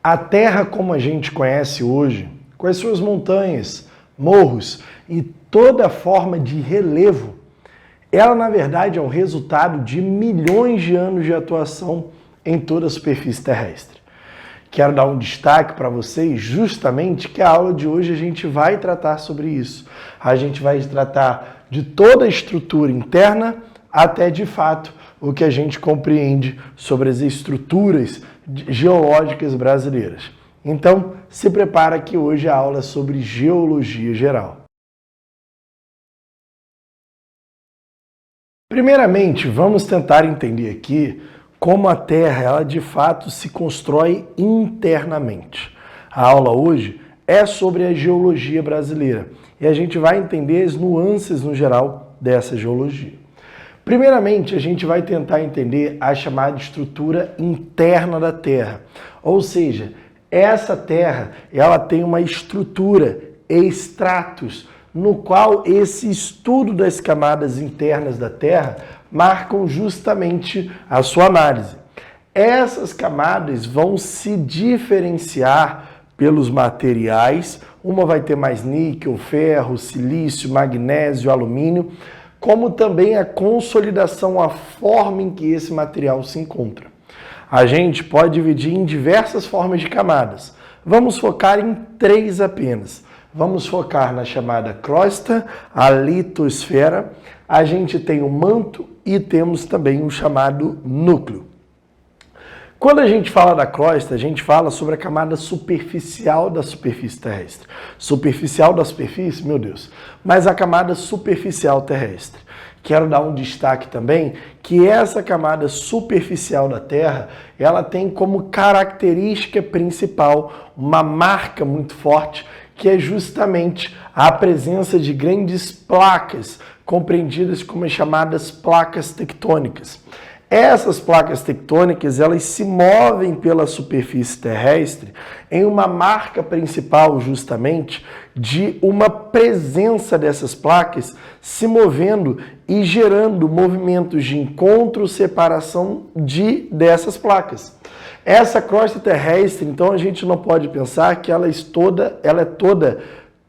A Terra como a gente conhece hoje, com as suas montanhas, morros e toda forma de relevo, ela na verdade é um resultado de milhões de anos de atuação em toda a superfície terrestre. Quero dar um destaque para vocês justamente que a aula de hoje a gente vai tratar sobre isso. A gente vai tratar de toda a estrutura interna até de fato o que a gente compreende sobre as estruturas geológicas brasileiras. Então, se prepara que hoje a aula é sobre geologia geral. Primeiramente, vamos tentar entender aqui como a Terra ela de fato se constrói internamente. A aula hoje é sobre a geologia brasileira e a gente vai entender as nuances no geral dessa geologia. Primeiramente, a gente vai tentar entender a chamada estrutura interna da Terra, ou seja, essa Terra ela tem uma estrutura, estratos, no qual esse estudo das camadas internas da Terra marcam justamente a sua análise. Essas camadas vão se diferenciar pelos materiais, uma vai ter mais níquel, ferro, silício, magnésio, alumínio, como também a consolidação, a forma em que esse material se encontra. A gente pode dividir em diversas formas de camadas. Vamos focar em 3 apenas. Vamos focar na chamada crosta, a litosfera, a gente tem o manto e temos também o chamado núcleo. Quando a gente fala da crosta, a gente fala sobre a camada superficial da superfície terrestre. Superficial da superfície, meu Deus, mas a camada superficial terrestre. Quero dar um destaque também que essa camada superficial da Terra, ela tem como característica principal uma marca muito forte, que é justamente a presença de grandes placas, compreendidas como as chamadas placas tectônicas. Essas placas tectônicas, elas se movem pela superfície terrestre em uma marca principal, justamente, de uma presença dessas placas se movendo e gerando movimentos de encontro, separação dessas placas. Essa crosta terrestre, então, a gente não pode pensar que ela é toda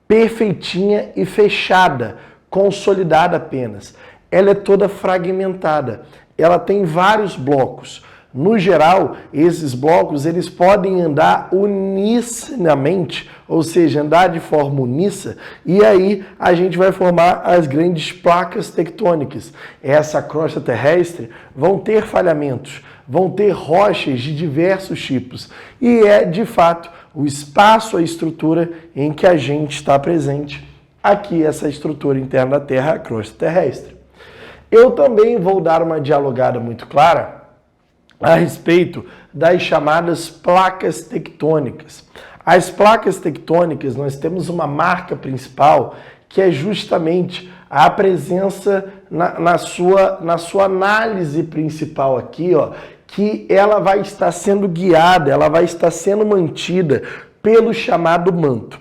perfeitinha e fechada, consolidada apenas. Ela é toda fragmentada. Ela tem vários blocos. No geral, esses blocos eles podem andar unissinamente, ou seja, andar de forma unissa, e aí a gente vai formar as grandes placas tectônicas. Essa crosta terrestre vão ter falhamentos, vão ter rochas de diversos tipos, e é, de fato, o espaço, a estrutura em que a gente está presente. Aqui, essa estrutura interna da Terra, a crosta terrestre. Eu também vou dar uma dialogada muito clara a respeito das chamadas placas tectônicas. As placas tectônicas, nós temos uma marca principal que é justamente a presença na sua análise principal aqui, ó, que ela vai estar sendo guiada, ela vai estar sendo mantida pelo chamado manto.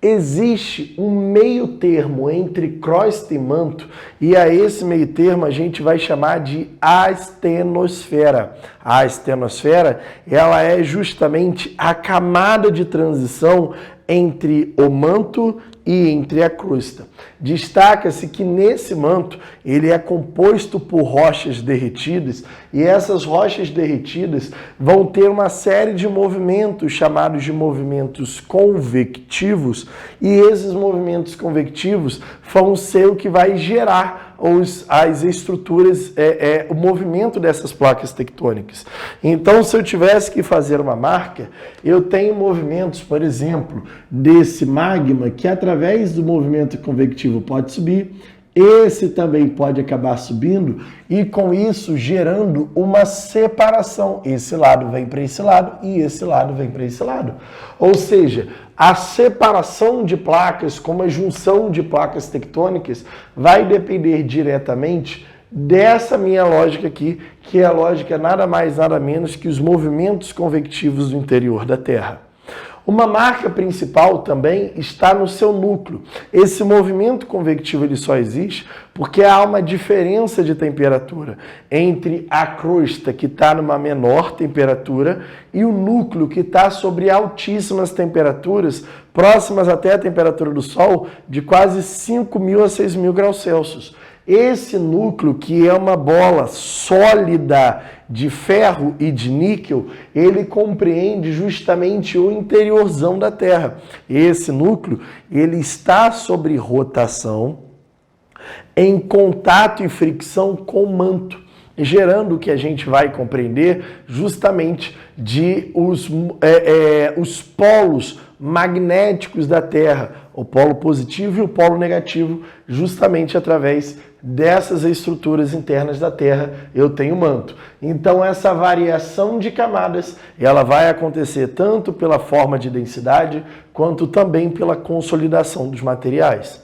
Existe um meio termo entre crosta e manto, e a esse meio termo a gente vai chamar de astenosfera. A astenosfera, ela é justamente a camada de transição entre o manto e entre a crosta. Destaca-se que nesse manto ele é composto por rochas derretidas, e essas rochas derretidas vão ter uma série de movimentos chamados de movimentos convectivos, e esses movimentos convectivos vão ser o que vai gerar as estruturas, o movimento dessas placas tectônicas. Então, se eu tivesse que fazer uma marca, eu tenho movimentos, por exemplo, desse magma, que através do movimento convectivo pode subir, esse também pode acabar subindo e com isso gerando uma separação. Esse lado vem para esse lado e esse lado vem para esse lado. Ou seja, a separação de placas, como a junção de placas tectônicas, vai depender diretamente dessa minha lógica aqui, que é a lógica nada mais, nada menos que os movimentos convectivos do interior da Terra. Uma marca principal também está no seu núcleo. Esse movimento convectivo ele só existe porque há uma diferença de temperatura entre a crosta, que está numa menor temperatura, e o núcleo, que está sobre altíssimas temperaturas, próximas até a temperatura do Sol, de quase 5.000 a 6.000 graus Celsius. Esse núcleo, que é uma bola sólida de ferro e de níquel, ele compreende justamente o interiorzão da Terra. Esse núcleo, ele está sobre rotação, em contato e fricção com o manto, gerando o que a gente vai compreender justamente de os polos magnéticos da Terra, o polo positivo e o polo negativo, justamente através dessas estruturas internas da Terra, eu tenho manto. Então essa variação de camadas, ela vai acontecer tanto pela forma de densidade, quanto também pela consolidação dos materiais.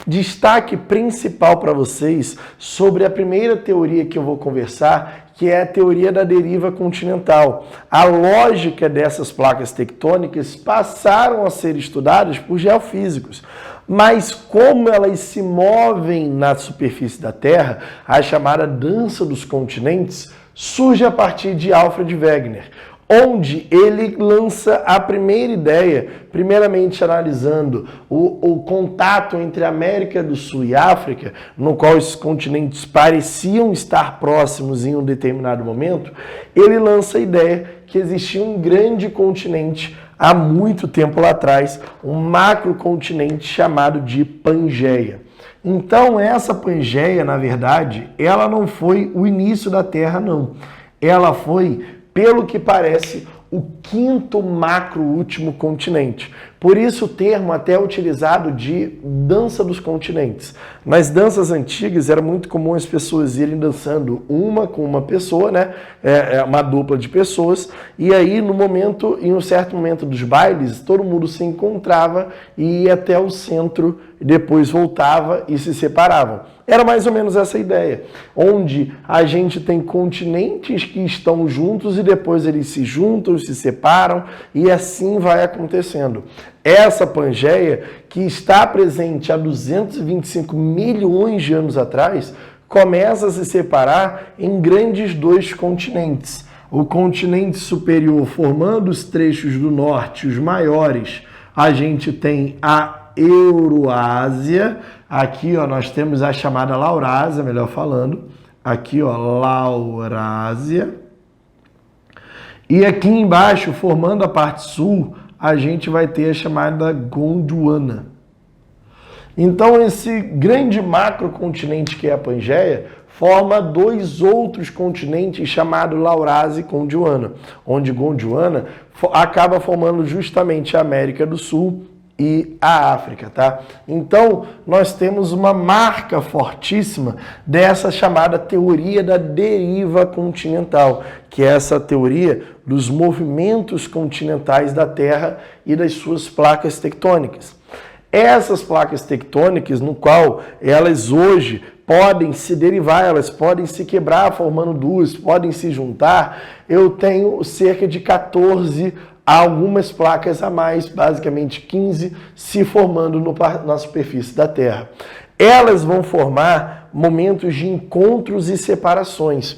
Destaque principal para vocês sobre a primeira teoria que eu vou conversar, que é a teoria da deriva continental. A lógica dessas placas tectônicas passaram a ser estudadas por geofísicos, mas como elas se movem na superfície da Terra, a chamada dança dos continentes surge a partir de Alfred Wegener, onde ele lança a primeira ideia, primeiramente analisando o contato entre a América do Sul e África, no qual esses continentes pareciam estar próximos em um determinado momento. Ele lança a ideia que existia um grande continente há muito tempo lá atrás, um macrocontinente chamado de Pangeia. Então essa Pangeia, na verdade, ela não foi o início da Terra, não. Ela foi, pelo que parece, o quinto macro-último continente. Por isso o termo até é utilizado de dança dos continentes. Nas danças antigas era muito comum as pessoas irem dançando uma com uma pessoa, né? Uma dupla de pessoas, e aí em um certo momento dos bailes, todo mundo se encontrava e ia até o centro, depois voltava e se separavam. Era mais ou menos essa ideia, onde a gente tem continentes que estão juntos e depois eles se juntam, se separam e assim vai acontecendo. Essa Pangeia, que está presente há 225 milhões de anos atrás, começa a se separar em grandes dois continentes. O continente superior formando os trechos do norte, os maiores, a gente tem a Euroásia. Aqui, ó, nós temos a chamada Laurásia, melhor falando. Aqui, ó, Laurásia. E aqui embaixo, formando a parte sul, a gente vai ter a chamada Gondwana. Então, esse grande macrocontinente que é a Pangeia forma dois outros continentes chamados Laurásia e Gondwana, onde Gondwana acaba formando justamente a América do Sul e a África, tá? Então, nós temos uma marca fortíssima dessa chamada teoria da deriva continental, que é essa teoria dos movimentos continentais da Terra e das suas placas tectônicas. Essas placas tectônicas, no qual elas hoje podem se derivar, elas podem se quebrar formando duas, podem se juntar, eu tenho cerca de 14 algumas placas a mais, basicamente 15, se formando na superfície da Terra. Elas vão formar momentos de encontros e separações.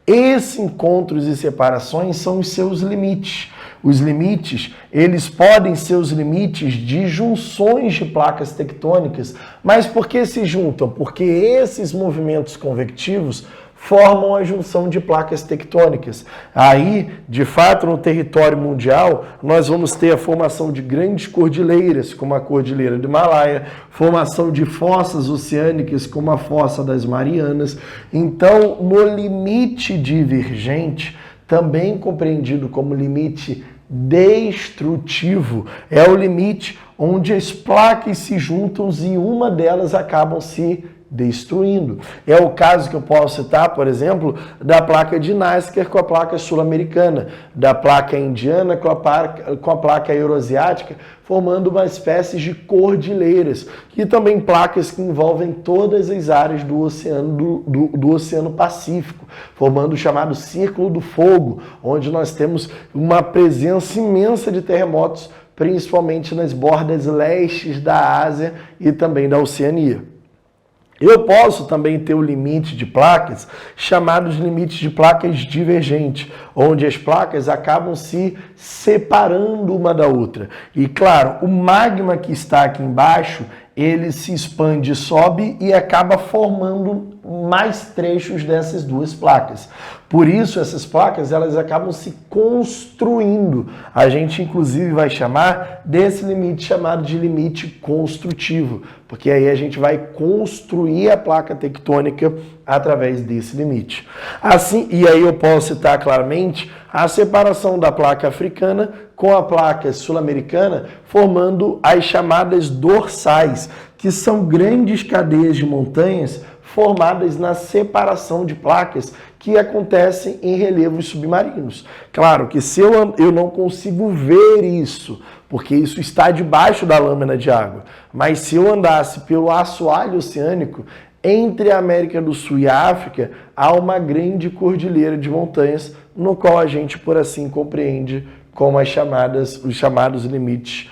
Esses encontros e separações são os seus limites. Os limites, eles podem ser os limites de junções de placas tectônicas, mas por que se juntam? Porque esses movimentos convectivos formam a junção de placas tectônicas. Aí, de fato, no território mundial, nós vamos ter a formação de grandes cordilheiras, como a Cordilheira do Himalaia, formação de fossas oceânicas, como a Fossa das Marianas. Então, no limite divergente, também compreendido como limite destrutivo, é o limite onde as placas se juntam e uma delas acabam se destruindo. É o caso que eu posso citar, por exemplo, da placa de Nazca com a placa sul-americana, da placa indiana com a placa euroasiática, formando uma espécie de cordilheiras, e também placas que envolvem todas as áreas do Oceano Pacífico, formando o chamado Círculo do Fogo, onde nós temos uma presença imensa de terremotos principalmente nas bordas lestes da Ásia e também da Oceania. Eu posso também ter o limite de placas, chamados limites de placas divergentes, onde as placas acabam se separando uma da outra. E claro, o magma que está aqui embaixo, ele se expande, sobe e acaba formando mais trechos dessas duas placas. Por isso, essas placas elas acabam se construindo. A gente, inclusive, vai chamar desse limite chamado de limite construtivo, porque aí a gente vai construir a placa tectônica através desse limite. Assim, e aí eu posso citar claramente a separação da placa africana com a placa sul-americana, formando as chamadas dorsais, que são grandes cadeias de montanhas formadas na separação de placas que acontecem em relevos submarinos. Claro que se eu não consigo ver isso, porque isso está debaixo da lâmina de água, mas se eu andasse pelo assoalho oceânico, entre a América do Sul e a África, há uma grande cordilheira de montanhas, no qual a gente, por assim, compreende como os chamados limites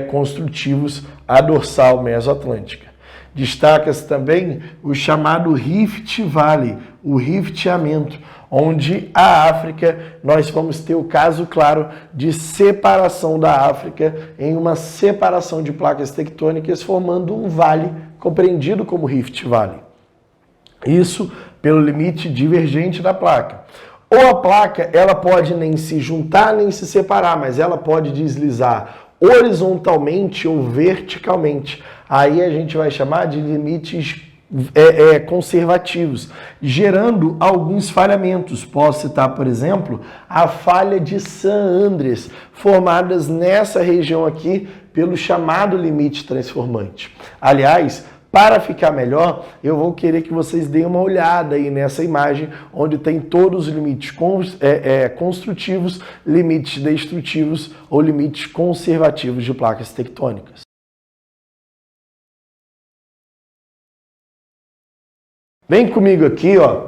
construtivos à dorsal mesoatlântica. Destaca-se também o chamado Rift Valley, o rifteamento, onde a África, nós vamos ter o caso claro de separação da África em uma separação de placas tectônicas, formando um vale compreendido como Rift Valley. Isso pelo limite divergente da placa. Ou a placa, ela pode nem se juntar nem se separar, mas ela pode deslizar horizontalmente ou verticalmente. Aí a gente vai chamar de limites conservativos, gerando alguns falhamentos. Posso citar, por exemplo, a falha de San Andrés, formadas nessa região aqui pelo chamado limite transformante. Aliás, para ficar melhor, eu vou querer que vocês deem uma olhada aí nessa imagem, onde tem todos os limites construtivos, limites destrutivos ou limites conservativos de placas tectônicas. Vem comigo aqui, ó,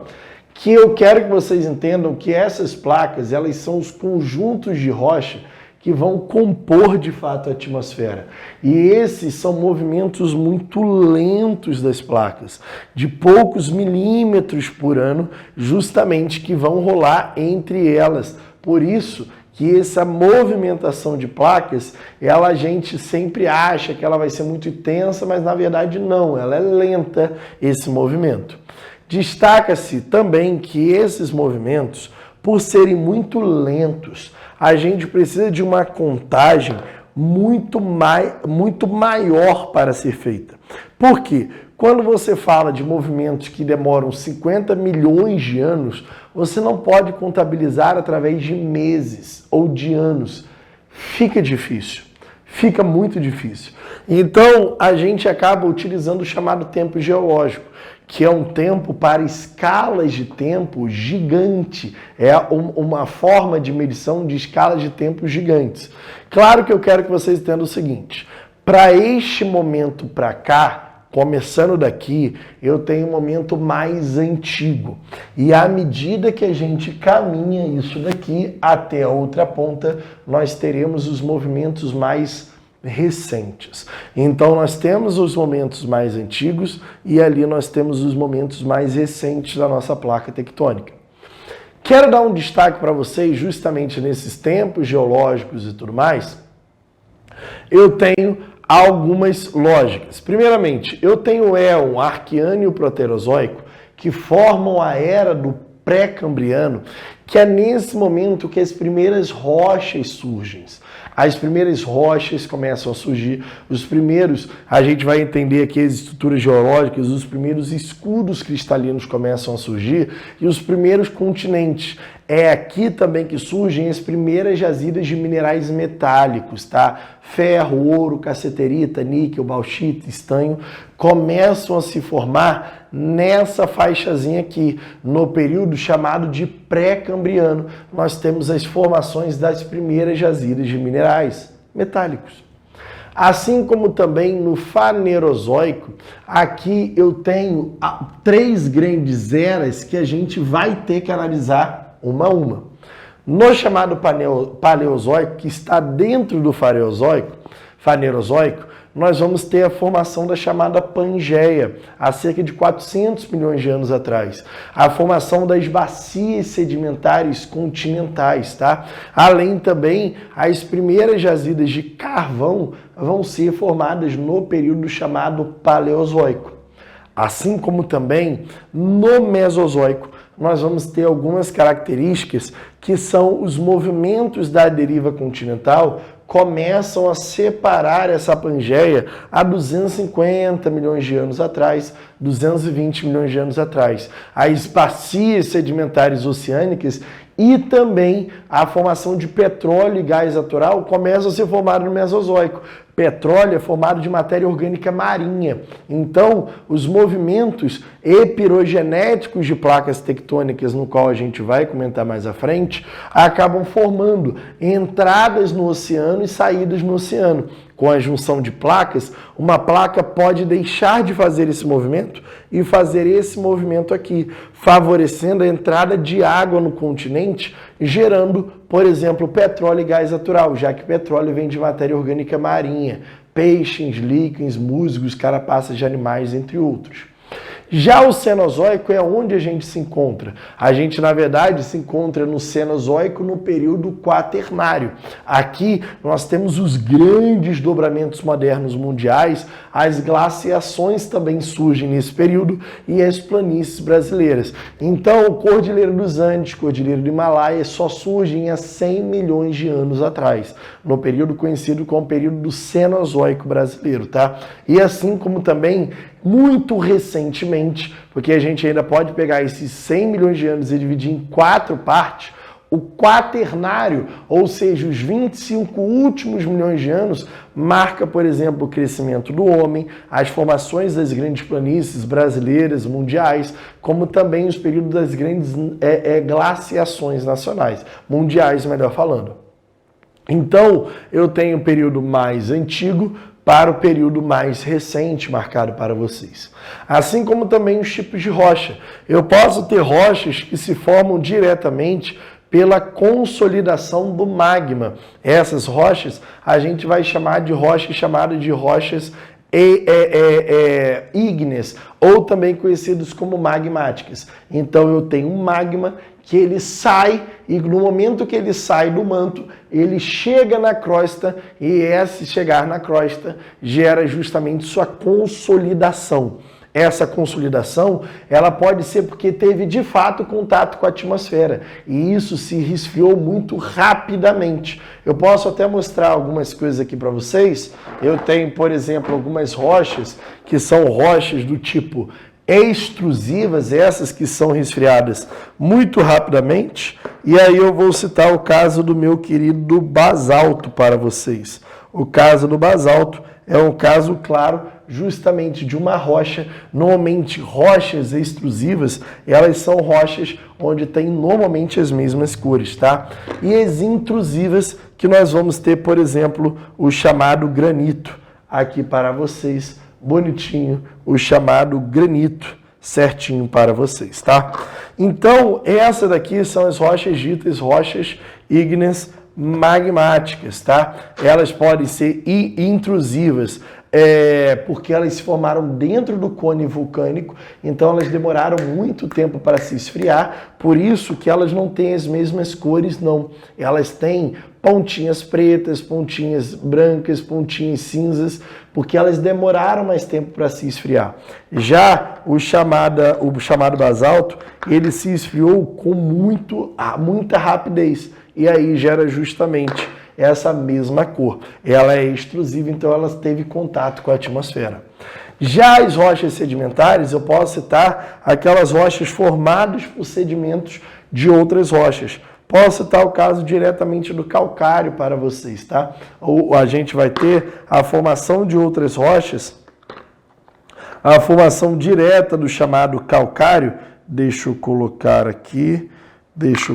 que eu quero que vocês entendam que essas placas, elas são os conjuntos de rocha que vão compor de fato a atmosfera. E esses são movimentos muito lentos das placas, de poucos milímetros por ano, justamente que vão rolar entre elas. Por isso que essa movimentação de placas, a gente sempre acha que ela vai ser muito intensa, mas na verdade não, ela é lenta esse movimento. Destaca-se também que esses movimentos, por serem muito lentos, a gente precisa de uma contagem muito maior para ser feita. Por quê? Quando você fala de movimentos que demoram 50 milhões de anos, você não pode contabilizar através de meses ou de anos. Fica difícil, fica muito difícil. Então, a gente acaba utilizando o chamado tempo geológico, que é um tempo para escalas de tempo gigante. É uma forma de medição de escalas de tempo gigantes. Claro que eu quero que vocês entendam o seguinte: para este momento para cá, começando daqui, eu tenho um momento mais antigo. E à medida que a gente caminha isso daqui até a outra ponta, nós teremos os movimentos mais recentes. Então nós temos os momentos mais antigos e ali nós temos os momentos mais recentes da nossa placa tectônica. Quero dar um destaque para vocês justamente nesses tempos geológicos e tudo mais. Eu tenho algumas lógicas. Primeiramente, eu tenho o éon Arqueano e o Proterozoico, que formam a era do pré-cambriano, que é nesse momento que as primeiras rochas surgem. As primeiras rochas começam a surgir, os primeiros, a gente vai entender aqui as estruturas geológicas, os primeiros escudos cristalinos começam a surgir e os primeiros continentes. É aqui também que surgem as primeiras jazidas de minerais metálicos, tá? Ferro, ouro, cassiterita, níquel, bauxita, estanho, começam a se formar nessa faixazinha aqui, no período chamado de pré-cambriano. Nós temos as formações das primeiras jazidas de minerais metálicos. Assim como também no Fanerozoico, aqui eu tenho 3 grandes eras que a gente vai ter que analisar uma a uma. No chamado Paleozoico, que está dentro do Fanerozoico, nós vamos ter a formação da chamada Pangeia, há cerca de 400 milhões de anos atrás. A formação das bacias sedimentares continentais, tá? Além também, as primeiras jazidas de carvão vão ser formadas no período chamado Paleozoico. Assim como também no Mesozoico, nós vamos ter algumas características que são os movimentos da deriva continental começam a separar essa Pangeia há 250 milhões de anos atrás, 220 milhões de anos atrás. As bacias sedimentares oceânicas e também a formação de petróleo e gás natural começam a ser formados no Mesozoico. Petróleo é formado de matéria orgânica marinha. Então, os movimentos epirogenéticos de placas tectônicas, no qual a gente vai comentar mais à frente, acabam formando entradas no oceano e saídas no oceano. Com a junção de placas, uma placa pode deixar de fazer esse movimento e fazer esse movimento aqui, favorecendo a entrada de água no continente, gerando, por exemplo, petróleo e gás natural, já que petróleo vem de matéria orgânica marinha, peixes, líquens, musgos, carapaças de animais, entre outros. Já o Cenozoico é onde a gente se encontra. A gente, na verdade, se encontra no Cenozoico no período Quaternário. Aqui nós temos os grandes dobramentos modernos mundiais, as glaciações também surgem nesse período e as planícies brasileiras. Então, Cordilheira dos Andes, Cordilheira do Himalaia só surgem há 100 milhões de anos atrás, no período conhecido como período do Cenozoico brasileiro, tá? E assim como também muito recentemente, porque a gente ainda pode pegar esses 100 milhões de anos e dividir em 4 partes, o Quaternário, ou seja, os 25 últimos milhões de anos, marca, por exemplo, o crescimento do homem, as formações das grandes planícies brasileiras, mundiais, como também os períodos das grandes glaciações nacionais, mundiais, melhor falando. Então, eu tenho o período mais antigo para o período mais recente marcado para vocês. Assim como também os tipos de rocha. Eu posso ter rochas que se formam diretamente pela consolidação do magma. Essas rochas a gente vai chamar de rochas chamadas de rochas ígneas, ou também conhecidos como magmáticas. Então eu tenho um magma que ele sai, e no momento que ele sai do manto, ele chega na crosta, e esse chegar na crosta gera justamente sua consolidação. Essa consolidação, ela pode ser porque teve de fato contato com a atmosfera, e isso se resfriou muito rapidamente. Eu posso até mostrar algumas coisas aqui para vocês. Eu tenho, por exemplo, algumas rochas que são rochas do tipo extrusivas, essas que são resfriadas muito rapidamente, e aí eu vou citar o caso do meu querido basalto para vocês. O caso do basalto é um caso, claro, justamente de uma rocha. Normalmente rochas extrusivas, elas são rochas onde tem normalmente as mesmas cores, tá? E as intrusivas, que nós vamos ter, por exemplo, o chamado granito, aqui para vocês, bonitinho, o chamado granito, certinho para vocês, tá? Então, essa daqui são as rochas ditas rochas ígneas magmáticas, tá? Elas podem ser intrusivas, porque elas se formaram dentro do cone vulcânico, então elas demoraram muito tempo para se esfriar, por isso que elas não têm as mesmas cores, não. Elas têm pontinhas pretas, pontinhas brancas, pontinhas cinzas, porque elas demoraram mais tempo para se esfriar. Já o chamado basalto, ele se esfriou com muita rapidez, e aí gera justamente essa mesma cor. Ela é extrusiva, então ela teve contato com a atmosfera. Já as rochas sedimentares, eu posso citar aquelas rochas formadas por sedimentos de outras rochas. Posso citar o caso diretamente do calcário para vocês, tá? Ou a gente vai ter a formação de outras rochas, a formação direta do chamado calcário. Deixa eu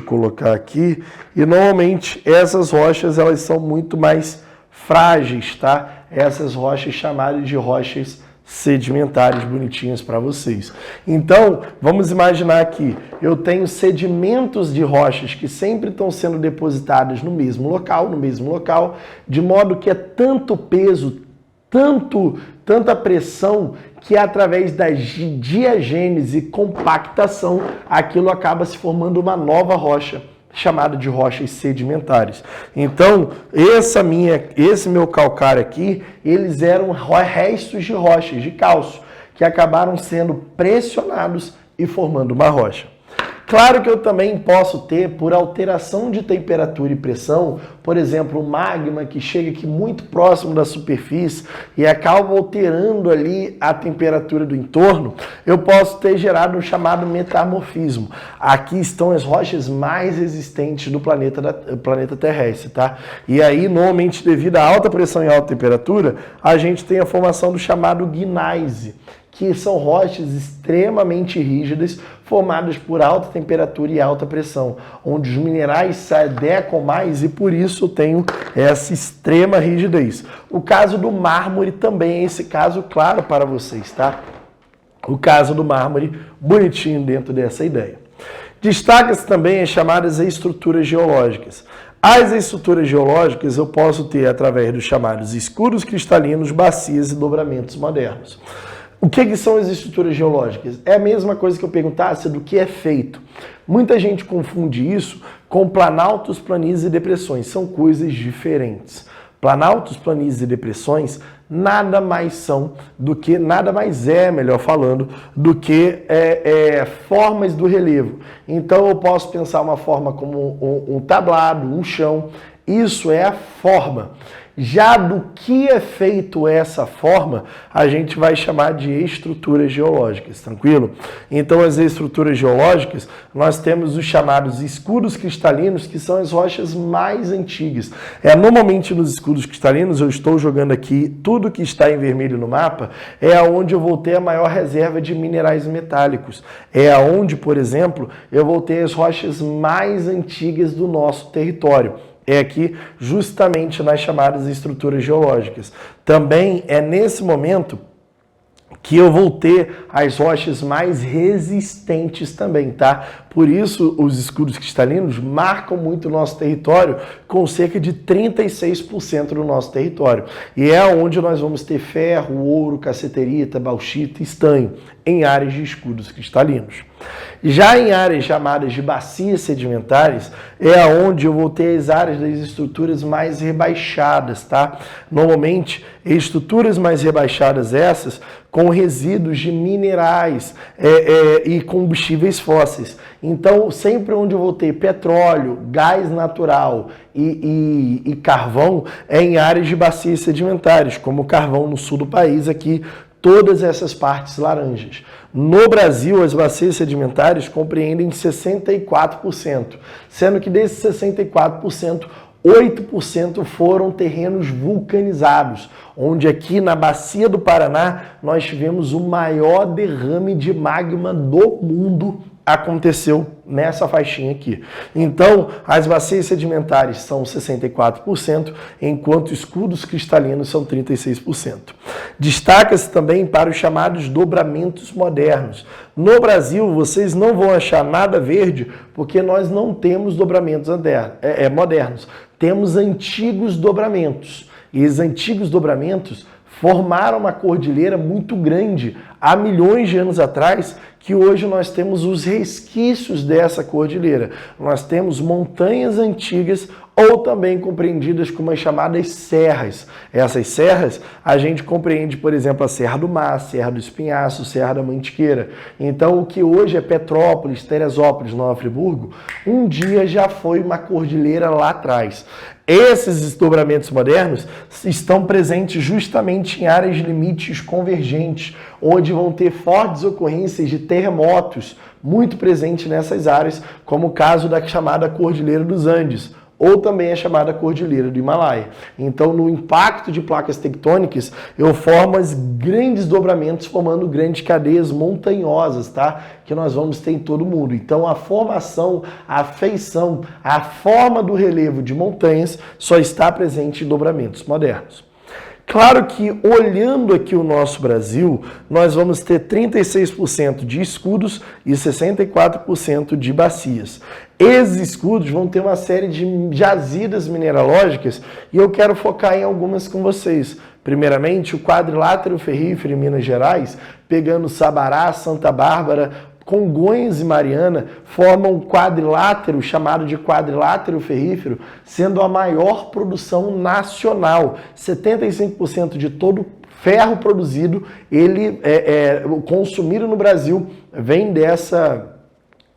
colocar aqui, e normalmente essas rochas, elas são muito mais frágeis, tá? Essas rochas chamadas de rochas sedimentares bonitinhas para vocês. Então, vamos imaginar aqui, eu tenho sedimentos de rochas que sempre estão sendo depositadas no mesmo local, de modo que é tanto peso, tanta pressão, que através da diagênese e compactação, aquilo acaba se formando uma nova rocha, chamada de rochas sedimentares. Então, esse meu calcário aqui, eles eram restos de rochas, de cálcio, que acabaram sendo pressionados e formando uma rocha. Claro que eu também posso ter, por alteração de temperatura e pressão, por exemplo, o magma que chega aqui muito próximo da superfície e acaba alterando ali a temperatura do entorno, eu posso ter gerado um chamado metamorfismo. Aqui estão as rochas mais resistentes do planeta terrestre, tá? E aí, normalmente, devido à alta pressão e alta temperatura, a gente tem a formação do chamado gneiss, que são rochas extremamente rígidas, formadas por alta temperatura e alta pressão, onde os minerais se adequam mais e por isso eu tenho essa extrema rigidez. O caso do mármore também é esse caso claro para vocês, tá? O caso do mármore, bonitinho dentro dessa ideia. Destaca-se também as chamadas estruturas geológicas. As estruturas geológicas eu posso ter através dos chamados escudos cristalinos, bacias e dobramentos modernos. O que são as estruturas geológicas? É a mesma coisa que eu perguntasse do que é feito. Muita gente confunde isso com planaltos, planícies e depressões. São coisas diferentes. Planaltos, planícies e depressões nada mais é, melhor falando, do que formas do relevo. Então eu posso pensar uma forma como um tablado, um chão. Isso é a forma. Já do que é feito essa forma, a gente vai chamar de estruturas geológicas, tranquilo? Então, as estruturas geológicas, nós temos os chamados escudos cristalinos, que são as rochas mais antigas. Normalmente, nos escudos cristalinos, eu estou jogando aqui tudo que está em vermelho no mapa, é onde eu vou ter a maior reserva de minerais metálicos. É onde, por exemplo, eu vou ter as rochas mais antigas do nosso território. É aqui justamente nas chamadas estruturas geológicas. Também é nesse momento que eu vou ter as rochas mais resistentes também, tá? Por isso, os escudos cristalinos marcam muito o nosso território, com cerca de 36% do nosso território. E é onde nós vamos ter ferro, ouro, cassiterita, bauxita e estanho, em áreas de escudos cristalinos. Já em áreas chamadas de bacias sedimentares, é onde eu vou ter as áreas das estruturas mais rebaixadas, tá? Normalmente, estruturas mais rebaixadas essas, com resíduos de minerais e combustíveis fósseis. Então, sempre onde eu vou ter petróleo, gás natural e carvão, é em áreas de bacias sedimentares, como o carvão no sul do país, aqui, todas essas partes laranjas. No Brasil, as bacias sedimentares compreendem 64%, sendo que desses 64%, 8% foram terrenos vulcanizados, onde aqui na Bacia do Paraná nós tivemos o maior derrame de magma do mundo, aconteceu nessa faixinha aqui. Então, as bacias sedimentares são 64%, enquanto escudos cristalinos são 36%. Destaca-se também para os chamados dobramentos modernos. No Brasil, vocês não vão achar nada verde, porque nós não temos dobramentos modernos. Temos antigos dobramentos. E os antigos dobramentos formaram uma cordilheira muito grande há milhões de anos atrás, que hoje nós temos os resquícios dessa cordilheira. Nós temos montanhas antigas ou também compreendidas como as chamadas serras. Essas serras a gente compreende, por exemplo, a Serra do Mar, Serra do Espinhaço, Serra da Mantiqueira. Então, o que hoje é Petrópolis, Teresópolis, Nova Friburgo, um dia já foi uma cordilheira lá atrás. Esses desdobramentos modernos estão presentes justamente em áreas de limites convergentes, onde vão ter fortes ocorrências de terremotos muito presentes nessas áreas, como o caso da chamada Cordilheira dos Andes, ou também a chamada Cordilheira do Himalaia. Então, no impacto de placas tectônicas, eu formo os grandes dobramentos, formando grandes cadeias montanhosas, tá? Que nós vamos ter em todo o mundo. Então, a formação, a feição, a forma do relevo de montanhas só está presente em dobramentos modernos. Claro que, olhando aqui o nosso Brasil, nós vamos ter 36% de escudos e 64% de bacias. Esses escudos vão ter uma série de jazidas mineralógicas e eu quero focar em algumas com vocês. Primeiramente, o quadrilátero ferrífero em Minas Gerais, pegando Sabará, Santa Bárbara, Congonhas e Mariana, formam um quadrilátero chamado de quadrilátero ferrífero, sendo a maior produção nacional. 75% de todo ferro produzido, consumido no Brasil, vem dessa...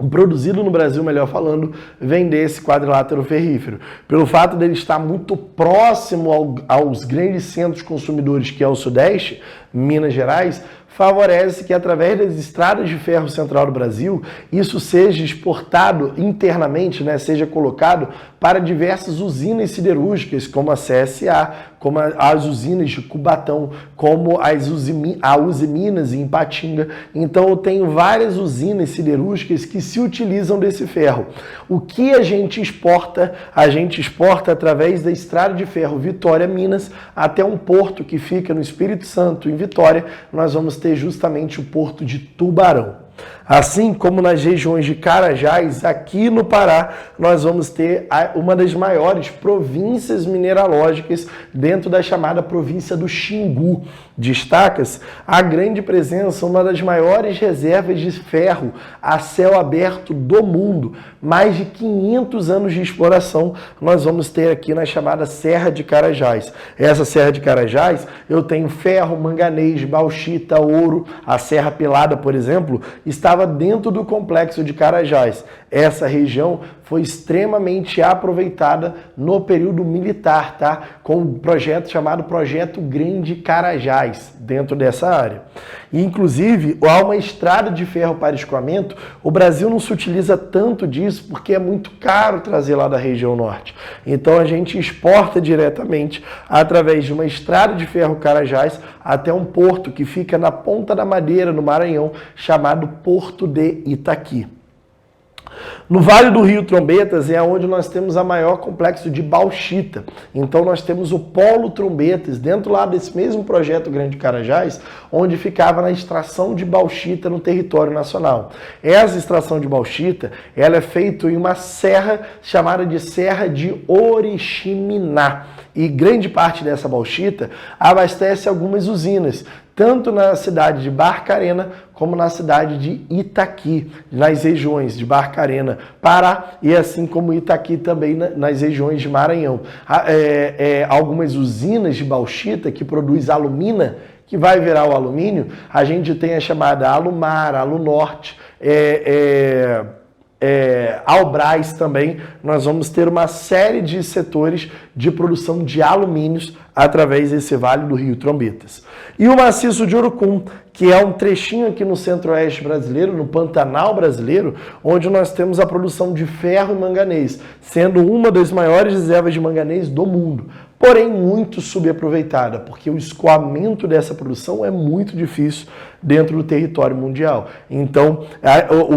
produzido no Brasil, melhor falando, vem desse quadrilátero ferrífero. Pelo fato dele estar muito próximo aos grandes centros consumidores, que é o Sudeste, Minas Gerais, favorece que através das estradas de ferro central do Brasil, isso seja exportado internamente, né, seja colocado para diversas usinas siderúrgicas, como a CSA, como as usinas de Cubatão, como a Usiminas em Ipatinga. Então eu tenho várias usinas siderúrgicas que se utilizam desse ferro. O que a gente exporta? A gente exporta através da estrada de ferro Vitória, Minas, até um porto que fica no Espírito Santo, em Vitória. Nós vamos ter justamente o porto de Tubarão. Assim como nas regiões de Carajás, aqui no Pará, nós vamos ter uma das maiores províncias mineralógicas dentro da chamada província do Xingu. Destaca-se a grande presença, uma das maiores reservas de ferro a céu aberto do mundo. Mais de 500 anos de exploração nós vamos ter aqui na chamada Serra de Carajás. Essa Serra de Carajás, eu tenho ferro, manganês, bauxita, ouro. A Serra Pelada, por exemplo, estava dentro do complexo de Carajás. Essa região foi extremamente aproveitada no período militar, tá? Com um projeto chamado Projeto Grande Carajás, dentro dessa área. E, inclusive, há uma estrada de ferro para escoamento. O Brasil não se utiliza tanto disso porque é muito caro trazer lá da região norte. Então, a gente exporta diretamente através de uma estrada de ferro Carajás até um porto que fica na Ponta da Madeira, no Maranhão, chamado Porto de Itaqui. No Vale do Rio Trombetas é onde nós temos a maior complexo de bauxita. Então nós temos o Polo Trombetas, dentro lá desse mesmo projeto Grande Carajás, onde ficava na extração de bauxita no território nacional. Essa extração de bauxita, ela é feita em uma serra chamada de Serra de Oriximiná. E grande parte dessa bauxita abastece algumas usinas, tanto na cidade de Barcarena como na cidade de Itaqui, nas regiões de Barcarena, Pará, e assim como Itaqui também nas regiões de Maranhão. Algumas usinas de bauxita que produz alumina, que vai virar o alumínio, a gente tem a chamada Alumar, Alunorte, Albras também. Nós vamos ter uma série de setores de produção de alumínios através desse Vale do Rio Trombetas. E o maciço de Urucum, que é um trechinho aqui no centro-oeste brasileiro, no Pantanal brasileiro, onde nós temos a produção de ferro e manganês, sendo uma das maiores reservas de manganês do mundo. Porém, muito subaproveitada, porque o escoamento dessa produção é muito difícil dentro do território mundial. Então,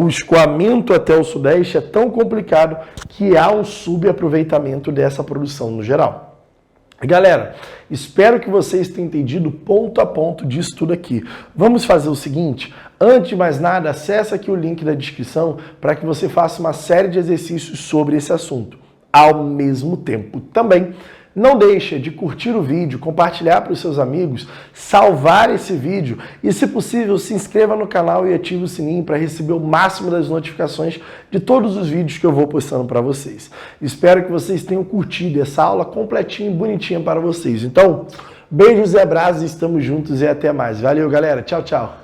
o escoamento até o Sudeste é tão complicado que há um subaproveitamento dessa produção no geral. Galera, espero que vocês tenham entendido ponto a ponto disso tudo aqui. Vamos fazer o seguinte, antes de mais nada, acesse aqui o link da descrição para que você faça uma série de exercícios sobre esse assunto. Ao mesmo tempo, também, não deixa de curtir o vídeo, compartilhar para os seus amigos, salvar esse vídeo e, se possível, se inscreva no canal e ative o sininho para receber o máximo das notificações de todos os vídeos que eu vou postando para vocês. Espero que vocês tenham curtido essa aula completinha e bonitinha para vocês. Então, beijos e abraços, estamos juntos e até mais. Valeu, galera. Tchau, tchau.